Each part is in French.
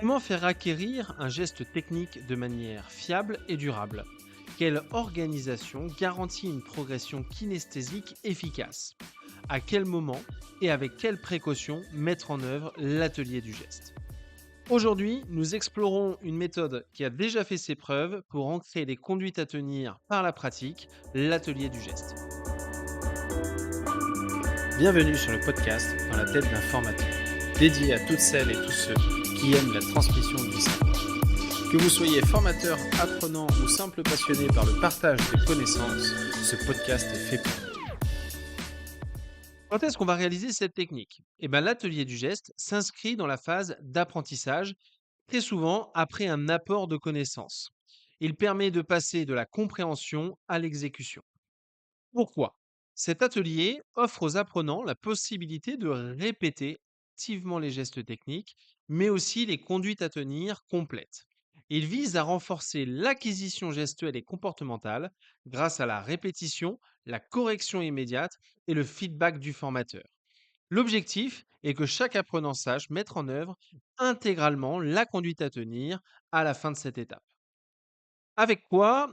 Comment faire acquérir un geste technique de manière fiable et durable? Quelle organisation garantit une progression kinesthésique efficace? À quel moment et avec quelles précautions mettre en œuvre l'atelier du geste? Aujourd'hui, nous explorons une méthode qui a déjà fait ses preuves pour ancrer les conduites à tenir par la pratique, l'atelier du geste. Bienvenue sur le podcast Dans la tête d'un formateur, dédié à toutes celles et tous ceux qui aiment la transmission du savoir. Que vous soyez formateur, apprenant ou simple passionné par le partage des connaissances, ce podcast est fait pour vous. Quand est-ce qu'on va réaliser cette technique? L'atelier du geste s'inscrit dans la phase d'apprentissage, très souvent après un apport de connaissances. Il permet de passer de la compréhension à l'exécution. Pourquoi? Cet atelier offre aux apprenants la possibilité de répéter activement les gestes techniques, mais aussi les conduites à tenir complètes. Il vise à renforcer l'acquisition gestuelle et comportementale grâce à la répétition, la correction immédiate et le feedback du formateur. L'objectif est que chaque apprenant sache mettre en œuvre intégralement la conduite à tenir à la fin de cette étape. Avec quoi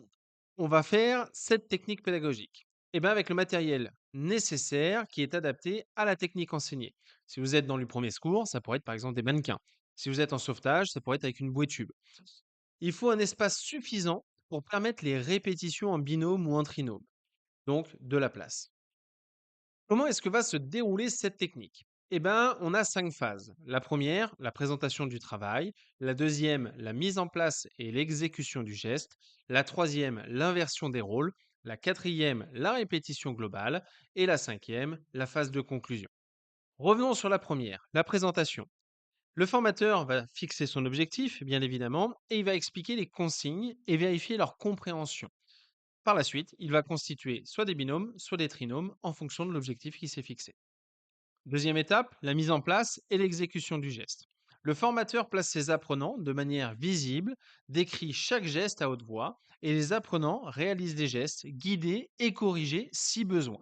on va faire cette technique pédagogique? Avec le matériel nécessaire qui est adapté à la technique enseignée. Si vous êtes dans le premier secours, ça pourrait être par exemple des mannequins. Si vous êtes en sauvetage, ça pourrait être avec une bouée tube. Il faut un espace suffisant pour permettre les répétitions en binôme ou en trinôme, donc de la place. Comment est-ce que va se dérouler cette technique? On a 5 phases. La première, la présentation du travail. La deuxième, la mise en place et l'exécution du geste. La troisième, l'inversion des rôles. La quatrième, la répétition globale. Et la cinquième, la phase de conclusion. Revenons sur la première, la présentation. Le formateur va fixer son objectif, bien évidemment, et il va expliquer les consignes et vérifier leur compréhension. Par la suite, il va constituer soit des binômes, soit des trinômes en fonction de l'objectif qui s'est fixé. Deuxième étape, la mise en place et l'exécution du geste. Le formateur place ses apprenants de manière visible, décrit chaque geste à haute voix et les apprenants réalisent des gestes guidés et corrigés si besoin.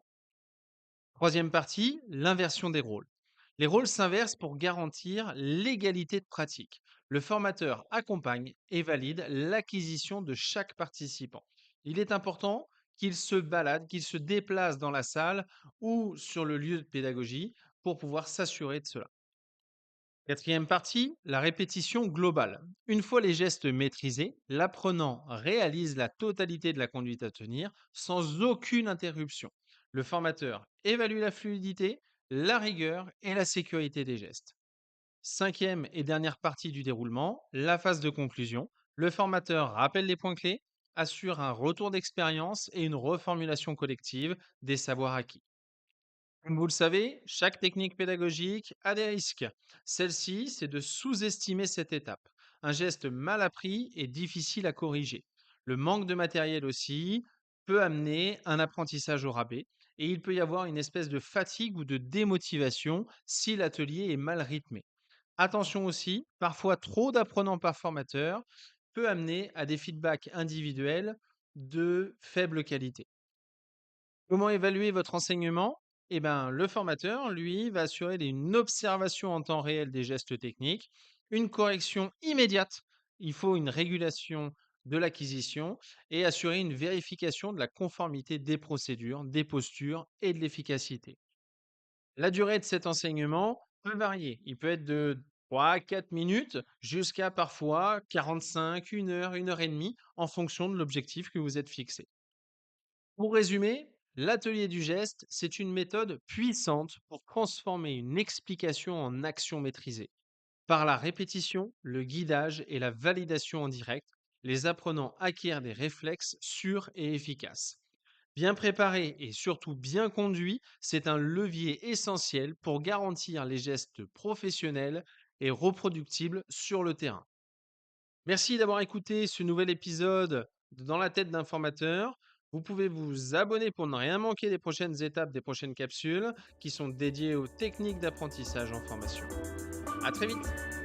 Troisième partie, l'inversion des rôles. Les rôles s'inversent pour garantir l'égalité de pratique. Le formateur accompagne et valide l'acquisition de chaque participant. Il est important qu'il se balade, qu'il se déplace dans la salle ou sur le lieu de pédagogie pour pouvoir s'assurer de cela. Quatrième partie, la répétition globale. Une fois les gestes maîtrisés, l'apprenant réalise la totalité de la conduite à tenir sans aucune interruption. Le formateur évalue la fluidité, la rigueur et la sécurité des gestes. Cinquième et dernière partie du déroulement, la phase de conclusion. Le formateur rappelle les points clés, assure un retour d'expérience et une reformulation collective des savoirs acquis. Comme vous le savez, chaque technique pédagogique a des risques. Celle-ci, c'est de sous-estimer cette étape. Un geste mal appris est difficile à corriger. Le manque de matériel aussi peut amener un apprentissage au rabais et il peut y avoir une espèce de fatigue ou de démotivation si l'atelier est mal rythmé. Attention aussi, parfois trop d'apprenants par formateur peut amener à des feedbacks individuels de faible qualité. Comment évaluer votre enseignement? Le formateur, lui, va assurer une observation en temps réel des gestes techniques, une correction immédiate. Il faut une régulation de l'acquisition et assurer une vérification de la conformité des procédures, des postures et de l'efficacité. La durée de cet enseignement peut varier. Il peut être de 3 à 4 minutes jusqu'à parfois 45, 1 heure et demie en fonction de l'objectif que vous êtes fixé. Pour résumer, l'atelier du geste, c'est une méthode puissante pour transformer une explication en action maîtrisée. Par la répétition, le guidage et la validation en direct, les apprenants acquièrent des réflexes sûrs et efficaces. Bien préparé et surtout bien conduit, c'est un levier essentiel pour garantir les gestes professionnels et reproductibles sur le terrain. Merci d'avoir écouté ce nouvel épisode de Dans la tête d'un formateur. Vous pouvez vous abonner pour ne rien manquer des prochaines étapes, des prochaines capsules qui sont dédiées aux techniques d'apprentissage en formation. À très vite!